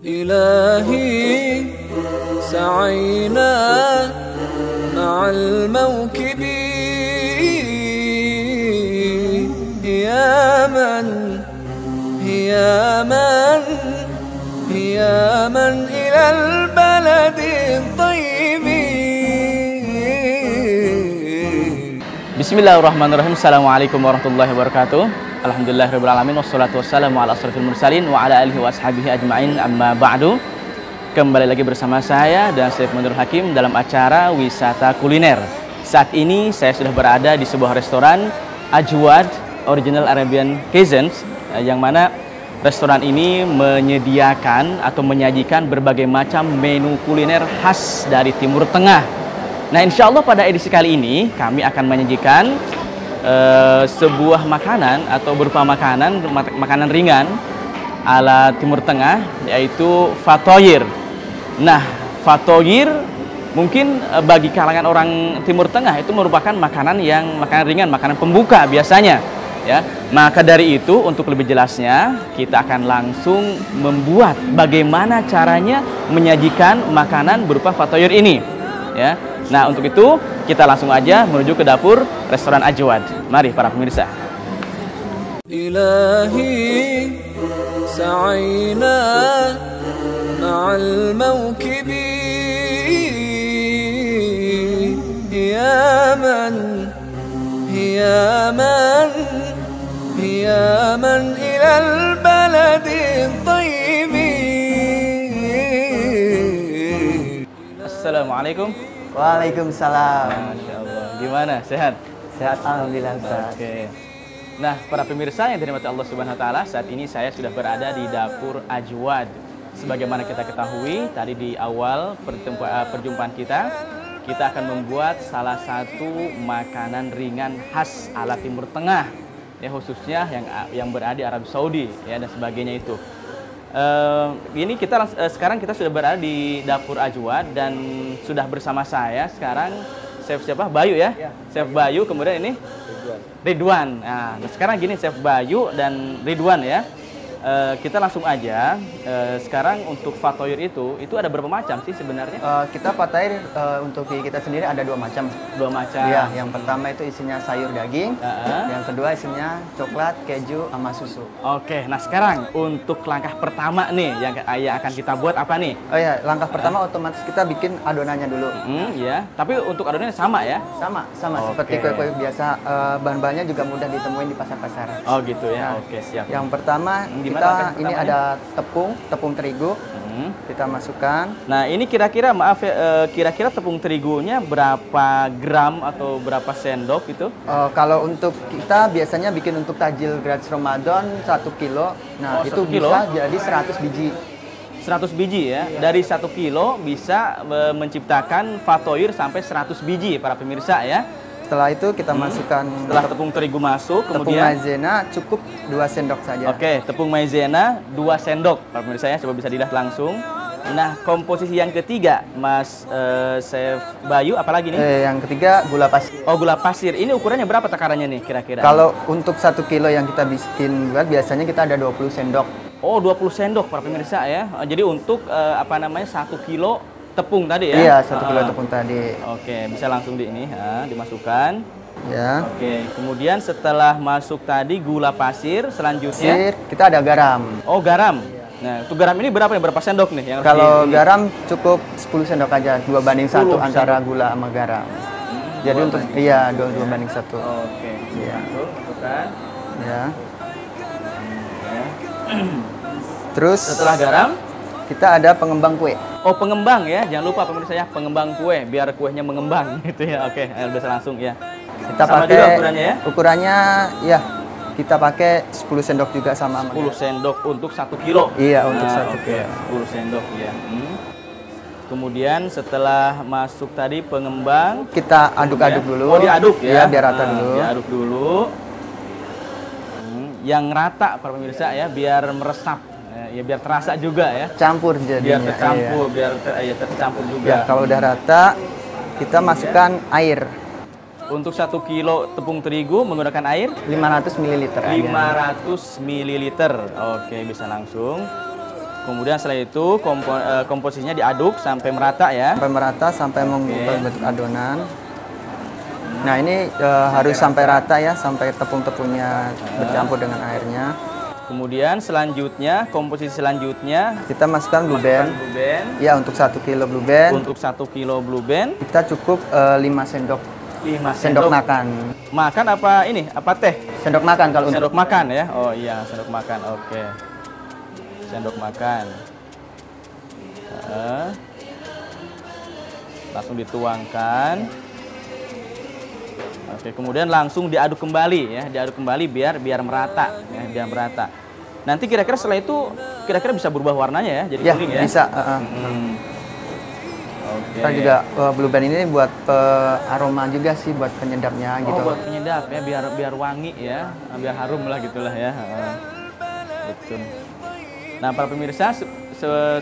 إلهي سعينا مع الموكب يا من إلى البلد الطيب. Bismillahirrahmanirrahim. Assalamualaikum warahmatullahi wabarakatuh. Alhamdulillahirrahmanirrahim. Wassalatu wassalamu ala asrafil mursalin wa ala alihi wa ashabihi ajma'in, amma ba'du. Kembali lagi bersama saya dan Syekh Munir Hakim dalam acara wisata kuliner. Saat ini saya sudah berada di sebuah restoran Ajwad Original Arabian Cuisine, yang mana restoran ini menyediakan atau menyajikan berbagai macam menu kuliner khas dari Timur Tengah. Nah, insya Allah pada edisi kali ini kami akan menyajikan sebuah makanan atau berupa makanan ringan ala Timur Tengah, yaitu fatoyir. Nah, fatoyir mungkin bagi kalangan orang Timur Tengah itu merupakan makanan ringan, makanan pembuka biasanya, ya. Maka dari itu, untuk lebih jelasnya kita akan langsung membuat bagaimana caranya menyajikan makanan berupa fatoyir ini, ya. Nah, untuk itu kita langsung aja menuju ke dapur restoran Ajwad. Mari para pemirsa. Ilahi sa'ina ma'al mawkibi ya man ilal baladi tayyibi. Assalamualaikum. Waalaikumsalam. Masya Allah. Gimana? Sehat? Sehat, alhamdulillah. Oke. Nah, para pemirsa yang dirahmati Allah Subhanahu wa taala, saat ini saya sudah berada di dapur Ajwad. Sebagaimana kita ketahui tadi di awal perjumpaan kita akan membuat salah satu makanan ringan khas ala Timur Tengah, ya, khususnya yang berada di Arab Saudi, ya, dan sebagainya itu. Ini sekarang kita sudah berada di dapur Ajwad dan sudah bersama saya sekarang Chef siapa? Bayu, ya? Chef Bayu, kemudian ini Ridwan. Nah, sekarang gini, Chef Bayu dan Ridwan, ya. Kita langsung aja. Sekarang untuk fatoyir itu ada berapa macam sih sebenarnya? Kita fatoyir untuk kita sendiri ada dua macam. Dua macam. Ya, yang pertama itu isinya sayur daging. Yang kedua isinya coklat, keju, sama susu. Oke, nah sekarang untuk langkah pertama nih yang akan kita buat apa nih? Oh ya, langkah pertama otomatis kita bikin adonannya dulu. Ya. Tapi untuk adonannya sama, ya? Sama. Seperti kue-kue biasa. Bahan-bahannya juga mudah ditemuin di pasar-pasar. Oh gitu, ya. Nah, oke, siap. Yang pertama ini ada tepung terigu. Kita masukkan. Nah, ini kira-kira kira-kira tepung terigunya berapa gram atau berapa sendok itu? Kalau untuk kita biasanya bikin untuk tajil gratis Ramadan 1 kilo. Nah, itu kilo? bisa jadi 100 biji. 100 biji, ya. Iya. Dari 1 kilo bisa menciptakan fatoyir sampai 100 biji para pemirsa, ya. Setelah itu kita masukkan, setelah tepung terigu masuk, tepung kemudian maizena cukup 2 sendok saja. Oke, tepung maizena 2 sendok. Para pemirsa, ya, coba bisa dilihat langsung. Nah, komposisi yang ketiga, Mas Chef Bayu, apalagi nih? Yang ketiga gula pasir. Oh, gula pasir. Ini ukurannya berapa takarannya nih kira-kira? Kalau untuk 1 kilo yang kita bikin buat, biasanya kita ada 20 sendok. Oh, 20 sendok para pemirsa, ya. Jadi untuk 1 kilo tepung tadi, ya? Iya, 1 kilo tepung tadi. Oke, bisa langsung dimasukkan. Ya. Oke, kemudian setelah masuk tadi gula pasir, selanjutnya kita ada garam. Oh, garam. Nah, untuk garam ini berapa nih? Berapa sendok nih? Kalau garam cukup 10 sendok aja, 2:1 antara gula sama garam. Jadi untuk 2:1. Oke. Iya. Masukkan. Ya. Terus setelah garam kita ada pengembang kue. Oh, pengembang, ya. Jangan lupa pemirsa, ya, pengembang kue biar kuenya mengembang gitu, ya. Oke, bisa langsung, ya. Kita sama pakai juga ukurannya, ya. Ukurannya, ya. Kita pakai 10 sendok juga sama. 10 sendok untuk 1 kilo. Iya, untuk 1 kilo. 10 sendok, ya. Kemudian setelah masuk tadi pengembang, kita aduk-aduk dulu. Oh, diaduk, ya. Iya, biar rata dulu. Diaduk dulu. Yang rata para pemirsa, ya, biar meresap. Ya, biar terasa juga, ya. Campur jadinya. Biar tercampur, biar tercampur juga. Ya, kalau udah rata, kita masukkan air. Untuk 1 kilo tepung terigu menggunakan air 500 ml. 500 ml. Oke, bisa langsung. Kemudian setelah itu komposisinya diaduk sampai merata ya. Sampai merata, sampai membentuk adonan. Nah ini harus sampai rata ya, sampai tepung-tepungnya bercampur dengan airnya. Kemudian selanjutnya, komposisi selanjutnya Kita masukkan blue band. Blue band. Ya, untuk 1 kilo blue band. Untuk 1 kilo blue band Kita cukup 5 sendok 5 sendok makan. Makan apa ini? Apa teh? Sendok makan kalau untuk Sendok makan ya. Oh iya, sendok makan. Oke. Sendok makan. Langsung dituangkan. Oke, kemudian langsung diaduk kembali ya, diaduk kembali biar merata ya, biar merata. Nanti kira-kira setelah itu kira-kira bisa berubah warnanya ya, jadi ya, kuning ya. bisa. Oke. Kita juga blue band ini buat aroma juga sih, buat penyedapnya gitu. Buat penyedap ya, biar wangi ya, biar harum lah gitulah ya. Betul. Nah, para pemirsa,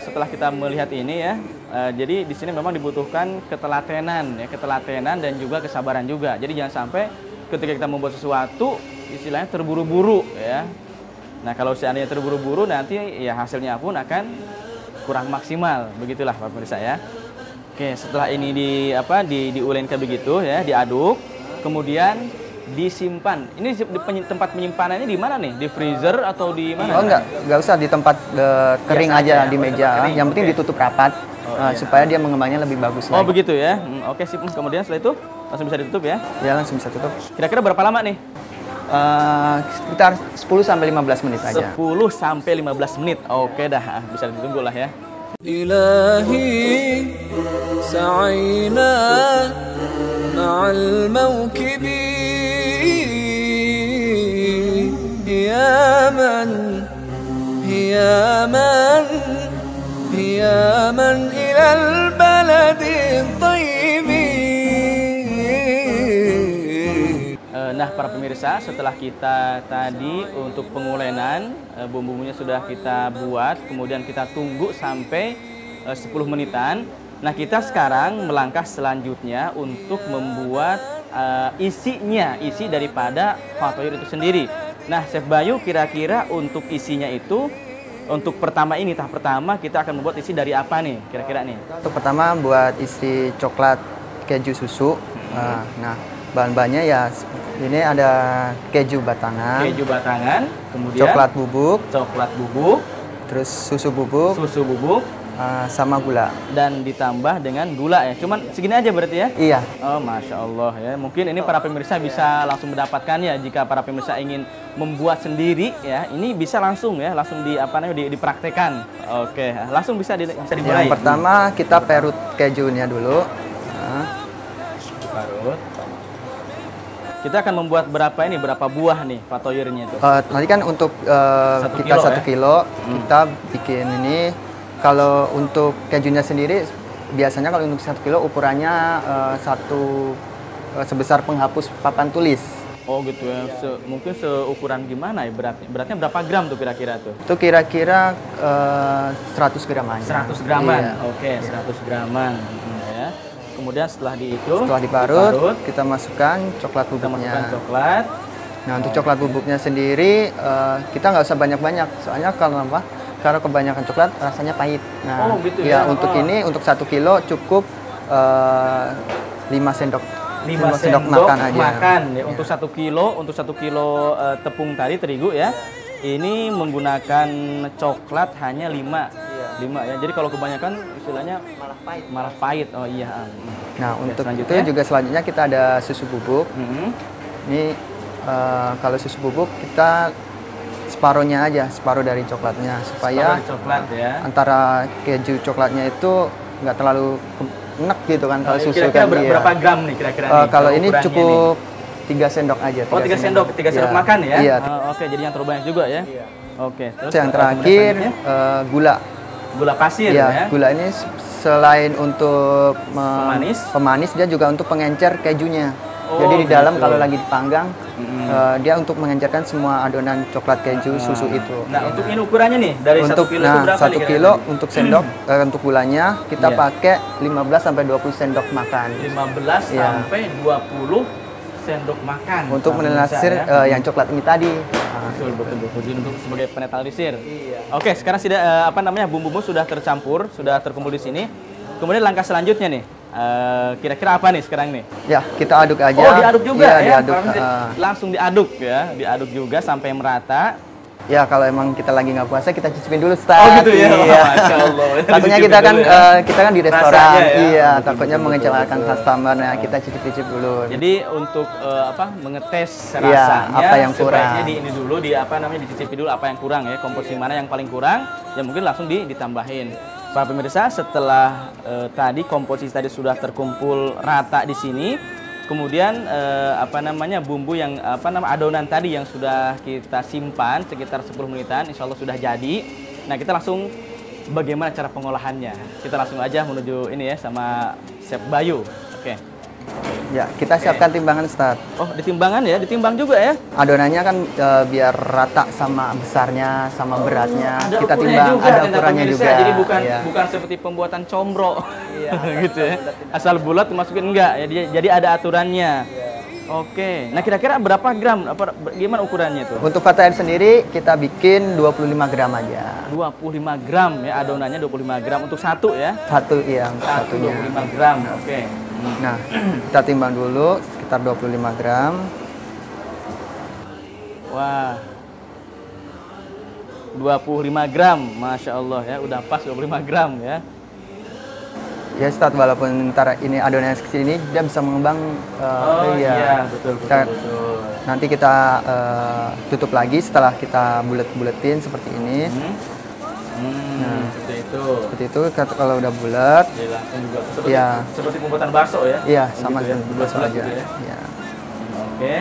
setelah kita melihat ini ya, jadi di sini memang dibutuhkan ketelatenan ya, ketelatenan dan juga kesabaran juga. Jadi jangan sampai ketika kita membuat sesuatu istilahnya terburu-buru ya. Nah, kalau seandainya terburu-buru nanti ya hasilnya pun akan kurang maksimal. Begitulah para pemirsa ya. Oke, setelah ini diuleni kayak begitu ya, diaduk, kemudian disimpan. Ini tempat penyimpanannya di mana nih? Di freezer atau di mana? Oh enggak usah di tempat kering Biasa aja ya, di meja. kering, Yang penting ditutup rapat iya. supaya dia mengembangnya lebih bagus Oh lagi. begitu ya. Oke sip. Kemudian setelah itu langsung bisa ditutup ya? Ya langsung bisa tutup. Kira-kira berapa lama nih? Sekitar 10 sampai 15 menit aja. 10 sampai 15 menit. Oke dah, bisa ditunggu lah ya. إلهي سعينا مع الموكب يا من إلى البلد الطيب. Nah, para pemirsa, setelah kita tadi untuk pengulenan, bumbu-bumbunya sudah kita buat, kemudian kita tunggu sampai 10 menitan. Nah, kita sekarang melangkah selanjutnya untuk membuat isi daripada fatoir itu sendiri. Nah, Chef Bayu, kira-kira untuk isinya itu, untuk tahap pertama kita akan membuat isi dari apa nih, kira-kira nih? Untuk pertama buat isi coklat keju susu. Nah, bahan-bahannya ya ini ada keju batangan, kemudian coklat bubuk, terus susu bubuk, sama gula. Dan ditambah dengan gula ya. Cuman segini aja berarti ya? Iya. Oh, Masya Allah ya. Mungkin ini para pemirsa bisa langsung mendapatkannya jika para pemirsa ingin membuat sendiri ya. Ini bisa langsung ya, langsung dipraktekan. Oke, langsung bisa dimulai. Yang pertama kita perut kejunya dulu. Parut. Kita akan membuat berapa buah nih fatoirnya itu? Nanti kan untuk kita 1 kilo, kita bikin ini. Kalau untuk kejunya sendiri, biasanya kalau untuk 1 kilo ukurannya sebesar penghapus papan tulis. Oh gitu ya, mungkin seukuran gimana ya beratnya berapa gram tuh kira-kira tuh? Itu kira-kira 100 gram aja. 100 graman, iya. Oke, 100 graman ya. Kemudian setelah diparut, kita masukkan coklat bubuknya. Nah, untuk coklat bubuknya sendiri kita nggak usah banyak-banyak, soalnya kalau kebanyakan coklat rasanya pahit. Nah, gitu ya untuk ini untuk 1 kilo cukup 5 sendok. 5 sendok makan aja. Ya. Untuk 1 kilo tepung tadi terigu ya. Ini menggunakan coklat hanya 5 ya. Jadi kalau kebanyakan istilahnya malah pahit. Oh iya. Nah, untuk itu juga selanjutnya kita ada susu bubuk. Ini kalau susu bubuk kita separuhnya aja, separuh dari coklatnya supaya antara keju coklatnya itu nggak terlalu enak gitu kan. Kalau susu kira-kira kan berapa gram nih kira-kira kalau ini cukup 3 sendok aja. 3 sendok makan ya? Iya. Oke, jadi yang terlalu banyak juga ya? Iya. Oke. Terus yang terakhir gula pasir ya? Gula ini selain untuk pemanis, dia juga untuk pengencer kejunya. Jadi di dalam kalau lagi dipanggang, dia untuk mengencerkan semua adonan coklat keju susu itu. Nah, untuk ini ukurannya nih dari 1 kilo itu berapa? 1 kilo untuk sendok untuk gulanya kita pakai 15 sampai 20 sendok makan. 15 sampai 20 sendok makan untuk menetralisir yang coklat ini tadi. Betul. Jadi untuk sebagai penetralisir. Iya. Oke, sekarang sudah bumbu-bumbu sudah tercampur, sudah terkumpul di sini. Kemudian langkah selanjutnya nih, kira-kira apa nih sekarang nih? Ya, kita aduk aja. Oh, diaduk juga ya? Diaduk. Langsung diaduk ya, diaduk juga sampai merata. Ya, kalau emang kita lagi nggak puasa, kita cicipin dulu, Ustaz. Oh gitu ya? Iya. Masya Allah. Takutnya kita kan di restoran. Rasanya, ya? Iya, Betul, takutnya mengecewakan customer-nya. Kita cicip-cicip dulu. Jadi untuk mengetes Iya, rasanya, apa yang kurang. sebaiknya ini dulu dicicipi dulu apa yang kurang ya, komposisi mana yang paling kurang, ya mungkin langsung ditambahin. Para pemirsa, setelah tadi komposisi tadi sudah terkumpul rata di sini, kemudian bumbu yang adonan tadi yang sudah kita simpan sekitar 10 menitan, insya Allah sudah jadi. Nah, kita langsung bagaimana cara pengolahannya? Kita langsung aja menuju ini ya sama Chef Bayu. Oke. Ya, kita siapkan timbangan, Ustaz. Oh, ditimbangan ya? Ditimbang juga ya? Adonannya kan biar rata sama besarnya, sama beratnya. Ada Kita ukurannya timbang, juga, ada ukurannya juga. Jadi bukan Iya. bukan seperti pembuatan combro. Gitu ya. Asal bulat dimasukin enggak ya. Jadi ada aturannya. Oke. Nah, kira-kira berapa gram? Gimana ukurannya itu? Untuk fatair sendiri kita bikin 25 gram aja. 25 gram ya, adonannya 25 gram untuk satu ya. Satunya. 25 gram. Oke. Nah, kita timbang dulu sekitar 25 gram. Wah. 25 gram, Masya Allah ya, udah pas 25 gram ya. Ya, Ustaz, walaupun ntar ini adonannya sekecil ini, dia bisa mengembang. Betul. Nanti kita tutup lagi setelah kita bulet-buletin seperti ini. Nah, seperti itu. Kalau udah bulat, jadi langsung juga seperti pembuatan bakso ya? Iya, sama gitu ya, bakso aja. gitu ya. Ya. Oke.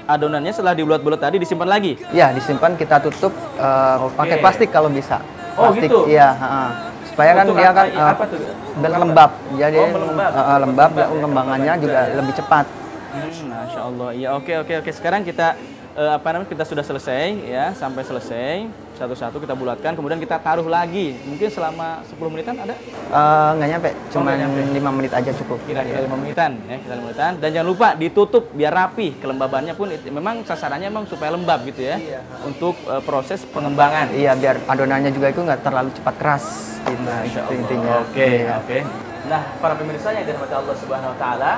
Adonannya setelah dibulat-bulat tadi disimpan lagi? Ya, disimpan, kita tutup pakai plastik kalau bisa. Oh, Plastik, gitu? Iya. Supaya kan dia kan apa tuh? dan lembab. Jadi lembab, pengembangannya ya. juga lebih cepat. Masya Allah. Iya, oke. Sekarang kita kita sudah selesai ya, sampai selesai satu-satu kita bulatkan, kemudian kita taruh lagi. Mungkin selama 10 menitan ada? Nggak nyampe, cuma 5 menit aja cukup. Kira-kira 5 menitan ya, kita 5 menitan. Dan jangan lupa ditutup biar rapi. Kelembabannya pun memang sasarannya memang supaya lembab gitu ya. Iya. Untuk proses pengembangan. Iya, biar adonannya juga itu nggak terlalu cepat keras. Gitu, intinya. Oke. Nah, para pemirsa yang dirahmati Allah Subhanahu wa taala,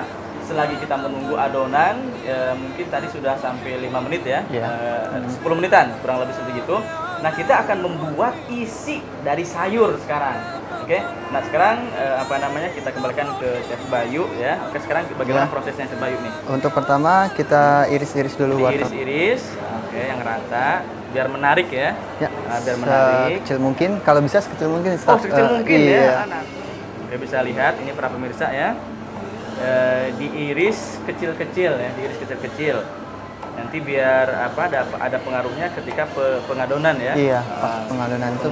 selagi kita menunggu adonan, mungkin tadi sudah sampai 5 menit ya, 10 menitan kurang lebih seperti itu. Nah, kita akan membuat isi dari sayur sekarang. Oke. Nah, sekarang kita kembalikan ke Chef Bayu ya. Oke, sekarang bagaimana prosesnya Chef Bayu nih? Untuk pertama kita iris-iris dulu wortel. Iris-iris, oke, yang rata, biar menarik ya. Biar menarik. Sekecil mungkin, kalau bisa sekecil mungkin. Sekecil mungkin iya. ya. Oke, bisa lihat ini para pemirsa ya. Diiris kecil-kecil ya, diiris kecil-kecil. Nanti biar ada pengaruhnya ketika pengadonan ya. Iya, pengadonan itu.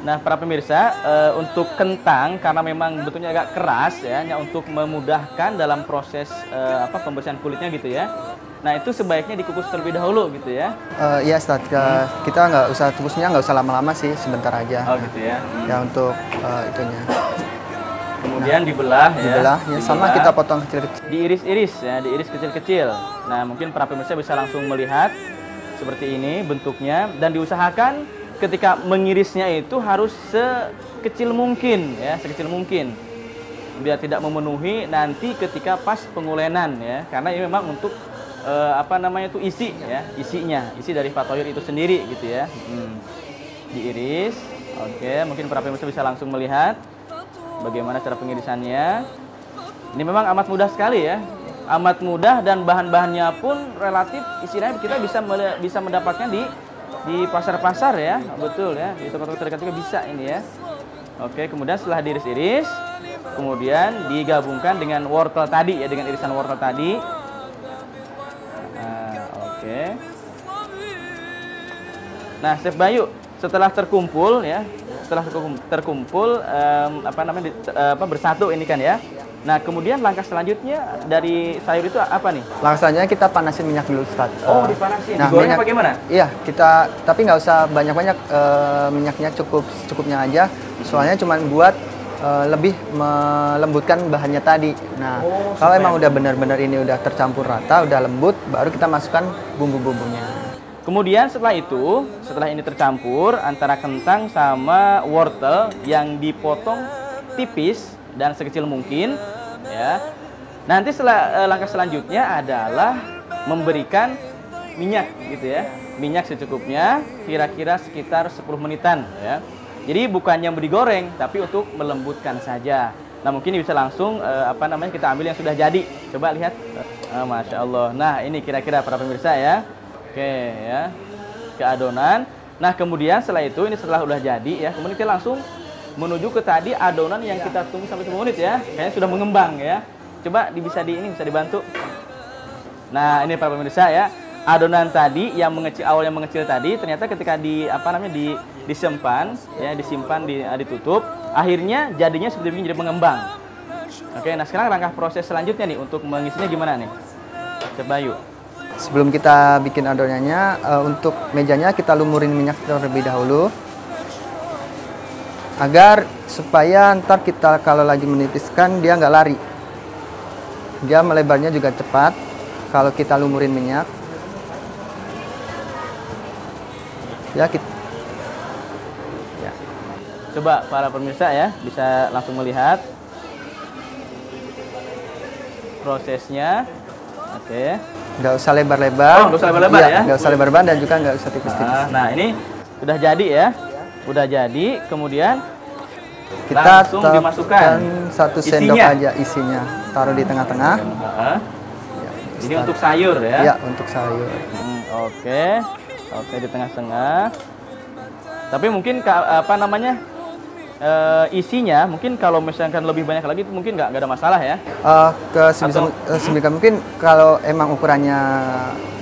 Nah, para pemirsa, untuk kentang karena memang bentuknya agak keras ya, hanya untuk memudahkan dalam proses pembersihan kulitnya gitu ya. Nah, itu sebaiknya dikukus terlebih dahulu gitu ya. Iya, Ustaz. Kita nggak usah kukusnya, nggak usah lama-lama sih, sebentar aja. Oh gitu ya. Ya, untuk itunya. Kemudian dibelah ya, sama kita potong kecil-kecil. Diiris-iris ya, diiris kecil-kecil. Nah, mungkin para pemirsa bisa langsung melihat seperti ini bentuknya, dan diusahakan ketika mengirisnya itu harus sekecil mungkin ya, sekecil mungkin. Biar tidak memenuhi nanti ketika pas pengulenan ya. Karena ini memang untuk isi dari fatoir itu sendiri gitu ya. Diiris. Oke, mungkin para pemirsa bisa langsung melihat bagaimana cara pengirisannya. Ini memang amat mudah sekali ya, amat mudah, dan bahan-bahannya pun relatif istilahnya kita bisa mendapatnya di pasar-pasar ya, betul ya, di toko-toko terdekat juga bisa ini ya. Oke, kemudian setelah diiris-iris, kemudian digabungkan dengan wortel tadi ya, dengan irisan wortel tadi. Oke. Nah, Chef Bayu, setelah terkumpul ya, bersatu ini kan ya. Nah, kemudian langkah selanjutnya dari sayur itu apa nih? Langkah selanjutnya kita panasin minyak dulu, Ustaz. Oh, dipanasin. Nah, digoreng apa gimana? Iya, tapi nggak usah banyak-banyak, minyaknya cukupnya aja. Soalnya cuma buat lebih melembutkan bahannya tadi. Nah, kalau emang udah benar-benar ini udah tercampur rata, udah lembut, baru kita masukkan bumbu-bumbunya. Kemudian setelah itu, setelah ini tercampur antara kentang sama wortel yang dipotong tipis dan sekecil mungkin, ya. Nanti langkah selanjutnya adalah memberikan minyak gitu ya. Minyak secukupnya, kira-kira sekitar 10 menitan ya. Jadi bukannya digoreng, tapi untuk melembutkan saja. Nah mungkin bisa langsung kita ambil yang sudah jadi. Coba lihat, masya Allah. Nah ini kira-kira para pemirsa ya. Oke ya, ke adonan. Nah kemudian setelah itu, ini setelah udah jadi ya, kemudian kita langsung menuju ke tadi adonan yang kita tunggu sampai 10 menit ya. Kayaknya sudah mengembang ya. Coba bisa dibantu. Nah ini para pemirsa ya. Adonan tadi yang awalnya mengecil tadi ternyata ketika disimpan ya, ditutup, akhirnya jadinya seperti ini, jadi mengembang. Oke, nah sekarang langkah proses selanjutnya nih untuk mengisinya gimana nih? Coba yuk. Sebelum kita bikin adonannya, untuk mejanya kita lumurin minyak terlebih dahulu agar supaya ntar kita kalau lagi menipiskan dia nggak lari. Dia melebarnya juga cepat kalau kita lumurin minyak. Ya. Coba para pemirsa ya bisa langsung melihat prosesnya. Oke. Nggak usah lebar-lebar. Oh, nggak usah lebar-lebar ya? Nggak usah lebar-lebar dan juga nggak usah tipis-tipis. Nah ini sudah jadi ya. Udah jadi, kemudian kita langsung dimasukkan 1 sendok aja isinya. Taruh di tengah-tengah. Ini untuk sayur ya? Iya, untuk sayur. Oke, di tengah-tengah. Tapi mungkin isinya mungkin kalau misalkan lebih banyak lagi itu mungkin nggak ada masalah ya? Mungkin kalau emang ukurannya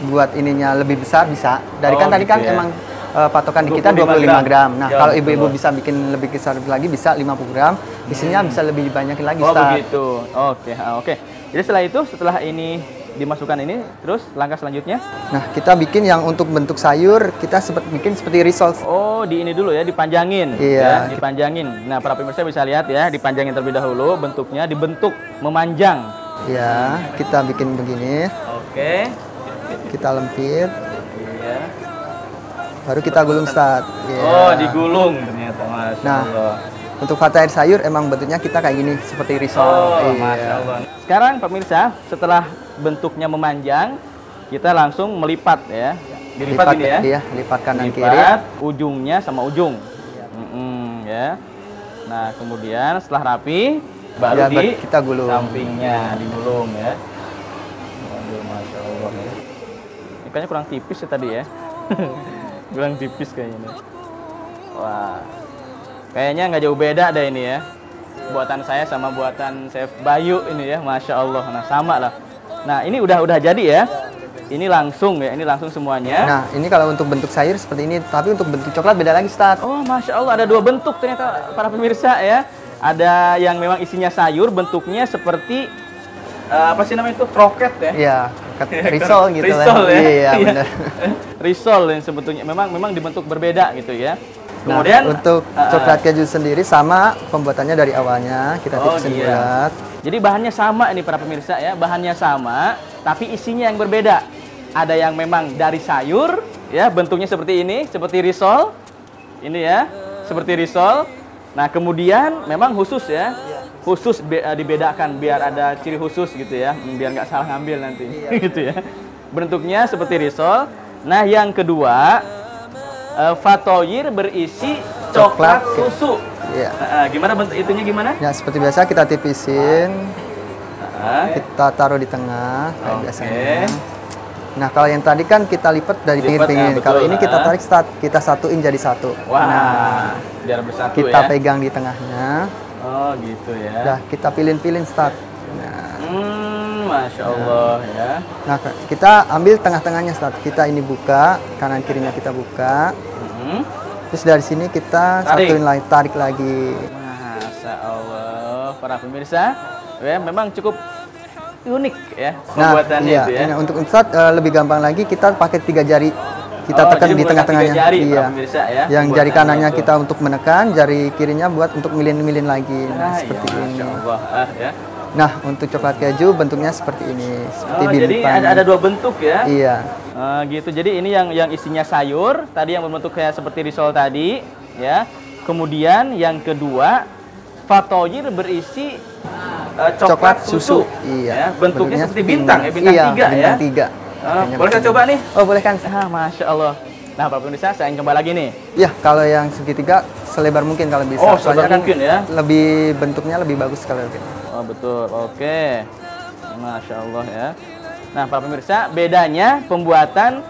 buat ininya lebih besar bisa. Tadi kan ya. emang patokan di kita 25 gram. Nah, kalau ibu-ibu bisa bikin lebih besar lagi bisa 50 gram. Isinya bisa lebih banyakin lagi. Oh begitu. Oke. Jadi setelah ini dimasukkan ini, terus langkah selanjutnya? Nah, kita bikin yang untuk bentuk sayur, kita bikin seperti risol. Oh, di ini dulu ya, dipanjangin. Iya. Ya, dipanjangin. Nah, para pemirsa bisa lihat ya, dipanjangin terlebih dahulu, bentuknya dibentuk memanjang. Ya, kita bikin begini. Oke. Kita lempit. Iya. Baru kita gulung start. Yeah. Oh, digulung ternyata, Masya Allah. Untuk fatair sayur emang bentuknya kita kayak gini, seperti risol. Oh, Masya Allah. Sekarang pemirsa, setelah bentuknya memanjang, kita langsung melipat ya. Dilipat ini ya? Iya, lipat kanan kiri. Ujungnya sama ujung. Ya. Nah, kemudian setelah rapi, baru kita gulung. Sampingnya digulung ya. Waduh, Masya Allah ya. Ini kayaknya kurang tipis ya tadi ya. Kurang tipis kayaknya. Wah. Kayaknya nggak jauh beda deh ini ya. Buatan saya sama buatan Chef Bayu ini ya, Masya Allah. Nah, sama lah. Nah, ini udah jadi ya. Ini langsung ya, ini langsung semuanya. Nah, ini kalau untuk bentuk sayur seperti ini, tapi untuk bentuk coklat beda lagi, Ustaz. Oh, Masya Allah, ada 2 bentuk ternyata para pemirsa ya. Ada yang memang isinya sayur, bentuknya seperti apa sih namanya itu? Kroket ya? Iya, risol gitu lah. Risol ya? Iya, benar. Risol yang sebetulnya memang dibentuk berbeda gitu ya. Kemudian untuk coklat keju sendiri sama pembuatannya dari awalnya, kita tipisin bulat. Jadi bahannya sama ini para pemirsa ya, bahannya sama, tapi isinya yang berbeda. Ada yang memang dari sayur, ya bentuknya seperti ini, seperti risol, ini ya, seperti risol. Nah kemudian memang khusus ya, khusus dibedakan biar ada ciri khusus gitu ya, biar nggak salah ngambil nanti, gitu ya. Bentuknya seperti risol. Nah yang kedua, fatoyir berisi coklat susu. Iya. Gimana bentuk itunya gimana? Ya seperti biasa kita tipisin, kita taruh di tengah kayak biasanya. Nah kalau yang tadi kan kita lipat dari pinggir-pinggir. Kalau ini kita tarik kita satuin jadi satu. Wah, nah, biar bersatu kita ya. pegang di tengahnya. Oh gitu ya. Nah kita pilih-pilih start. Nah. Masya Allah ya. Nah kita ambil tengah-tengahnya start. Kita ini buka, kanan kirinya kita buka. Terus dari sini kita satuin lagi, tarik lagi. Masya Allah, para pemirsa, ya memang cukup unik ya pembuatannya itu ya. Nah, untuk Ustadz lebih gampang lagi kita pakai 3 jari kita tekan di tengah-tengahnya. Jari, iya. pemirsa, ya. Yang jari kanannya kita untuk menekan, jari kirinya buat untuk milin-milin lagi. Nah, seperti iya, ini. Allah, ya. Nah, untuk coklat keju bentuknya seperti ini, seperti bintang. Jadi ada 2 bentuk ya? Iya. Gitu. Jadi ini yang isinya sayur, tadi yang berbentuk kayak seperti risol tadi, ya. Kemudian yang kedua, fatoyir berisi coklat susu. Iya. Ya, bentuknya seperti bintang, bintang iya, 3 bintang ya. 3. Boleh saya coba nih? Oh, boleh kan? Masya Allah. Nah, Pak Pemirsa, saya coba lagi nih. Ya, kalau yang segitiga selebar mungkin kalau bisa. Oh, selebar mungkin ya? Lebih bentuknya lebih bagus kalau gitu. Oh, betul. Oke. Masya Allah ya. Nah, para pemirsa, bedanya pembuatan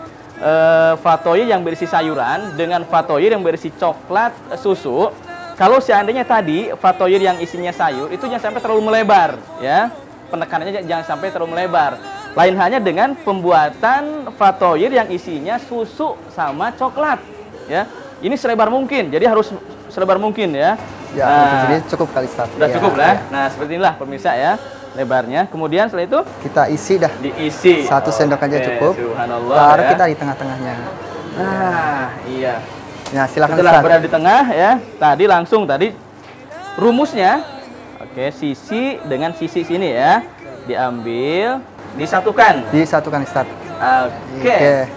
fatoyir yang berisi sayuran dengan fatoyir yang berisi coklat susu. Kalau seandainya tadi fatoyir yang isinya sayur itu jangan sampai terlalu melebar, ya. Penekanannya jangan sampai terlalu melebar. Lain halnya dengan pembuatan fatoyir yang isinya susu sama coklat, ya. Ini selebar mungkin, jadi harus selebar mungkin ya. Ya, jadi cukup kali start. Sudah ya, cukup lah. Ya. Nah, seperti inilah pemirsa ya, lebarnya. Kemudian setelah itu kita isi dah. Diisi. 1 sendok aja cukup. Subhanallah. Taruh ya. kita di tengah-tengahnya. Nah, iya. Nah, silakan Setelah start. berada di tengah ya, tadi rumusnya. Oke, sisi dengan sisi sini ya. Diambil, disatukan. Disatukan start. Oke.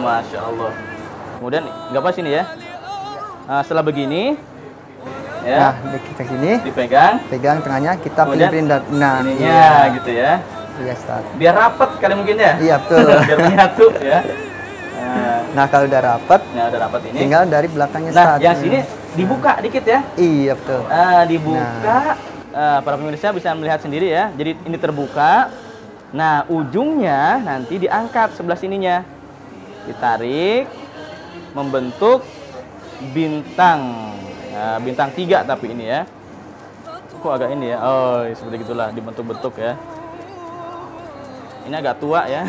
Masya Allah. Kemudian nggak apa sini ya. Nah, setelah begini, ya. Nah, kita gini. Dipegang. Pegang tengahnya, kita pilih-pilih. Nah, ininya gitu ya. Iya, start. Biar rapet kali mungkin ya. Iya, betul. Biar menyatu ya. Nah, kalau udah rapat, udah rapat ini. tinggal dari belakangnya Nah, start. yang sini dibuka dikit ya. Iya, betul. Dibuka. Para pemirsa bisa melihat sendiri ya. Jadi ini terbuka. Nah, ujungnya nanti diangkat sebelah sininya. Ditarik, membentuk bintang. Nah, bintang 3 tapi ini ya. Kok agak ini ya? Oh, seperti itulah dibentuk-bentuk ya. Ini agak tua ya.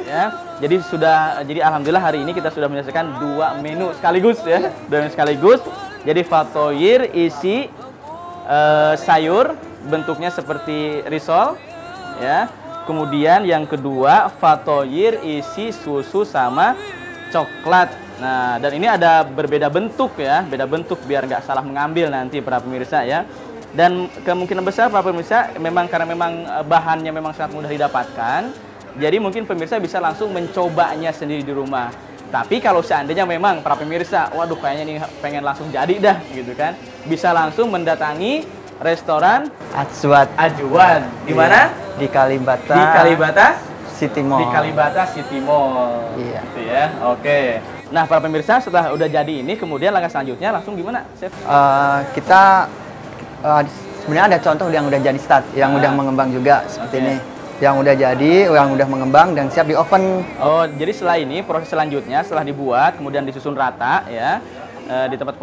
Ya. Jadi alhamdulillah hari ini kita sudah menyelesaikan 2 menu sekaligus ya. 2 menu sekaligus. Jadi fatoyir isi sayur bentuknya seperti risol ya. Kemudian yang kedua fatoyir isi susu sama coklat. Nah, dan ini ada berbeda bentuk ya, beda bentuk biar nggak salah mengambil nanti para pemirsa ya. Dan kemungkinan besar para pemirsa karena bahannya memang sangat mudah didapatkan. Jadi mungkin pemirsa bisa langsung mencobanya sendiri di rumah. Tapi kalau seandainya memang para pemirsa, waduh kayaknya nih pengen langsung jadi dah gitu kan, bisa langsung mendatangi restoran Ajwan. Di mana? Di Kalibata. Di Kalibata City Mall. Di Kalibata City Mall. Iya. Gitu ya. Oke. Nah, para pemirsa setelah udah jadi ini, kemudian langkah selanjutnya langsung gimana, Chef? Kita sebenarnya ada contoh yang udah jadi start, yang udah mengembang juga seperti ini. Yang udah jadi, yang udah mengembang dan siap di oven. Oh, jadi setelah ini proses selanjutnya setelah dibuat kemudian disusun rata ya di tempat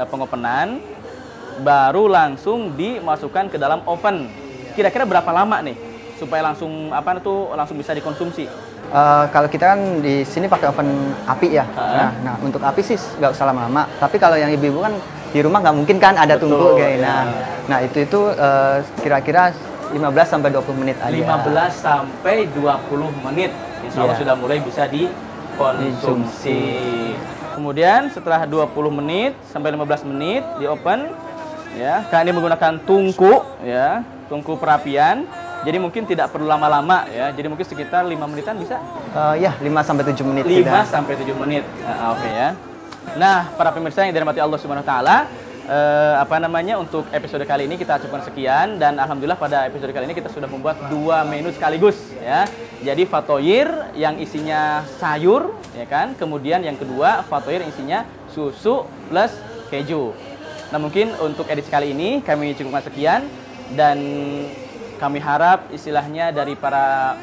pengopenan, baru langsung dimasukkan ke dalam oven. Kira-kira berapa lama nih supaya langsung langsung bisa dikonsumsi? Kalau kita kan di sini pakai oven api ya. Nah, untuk api sih nggak usah lama-lama. Tapi kalau yang ibu-ibu kan di rumah nggak mungkin kan ada tungku kayak. Nah itu kira-kira 15 sampai 20 menit aja. 15 sampai 20 menit. Insya Allah sudah mulai bisa dikonsumsi. Kemudian setelah 20 menit sampai 15 menit di oven ya. Kami menggunakan tungku ya, tungku perapian. Jadi mungkin tidak perlu lama-lama ya. Jadi mungkin sekitar 5 menitan bisa? Ya, 5 sampai 7 menit. 5 sampai 7 menit. Oke ya. Nah, para pemirsa yang dirahmati Allah Subhanahu wa taala, untuk episode kali ini kita cukupkan sekian dan alhamdulillah pada episode kali ini kita sudah membuat 2 menu sekaligus ya. Jadi fatoyir yang isinya sayur ya kan. Kemudian yang kedua fatoyir yang isinya susu plus keju. Nah, mungkin untuk edisi kali ini kami cukupkan sekian dan kami harap istilahnya dari para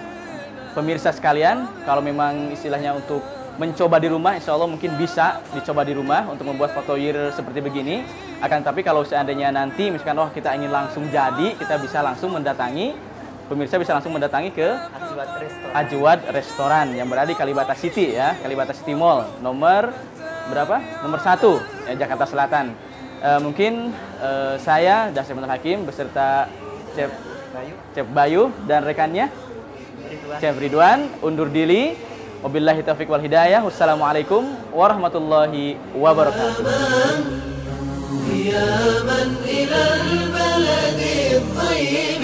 pemirsa sekalian, kalau memang istilahnya untuk mencoba di rumah, insya Allah mungkin bisa dicoba di rumah untuk membuat fatoyir seperti begini. Akan tapi kalau seandainya nanti misalkan kita ingin langsung jadi, kita bisa langsung mendatangi, pemirsa bisa langsung mendatangi ke Ajwan Restoran yang berada di Kalibata City ya, Kalibata City Mall, nomor berapa? Nomor 1 ya, Jakarta Selatan. Mungkin saya dan Chef Hakim beserta Chef Bayu dan rekannya Chef Ridwan undur diri. Wabillahi taufiq wal hidayah. Wassalamualaikum warahmatullahi wabarakatuh. يا من إلى البلد الطيب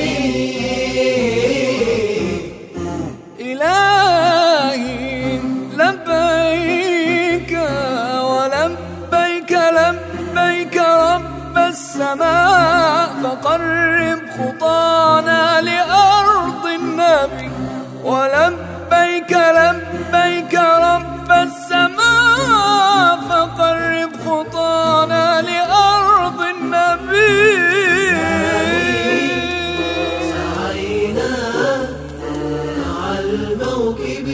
إلهي لبيك ولبيك لبيك رب السماء فقرب خطانا لأرض النبي ولبيك لبيك رب السماء فقرب خطانا لأرض النبي سعينا مع الموكب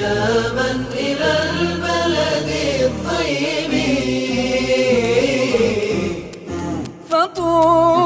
يا من إلى البلد الطيب فطور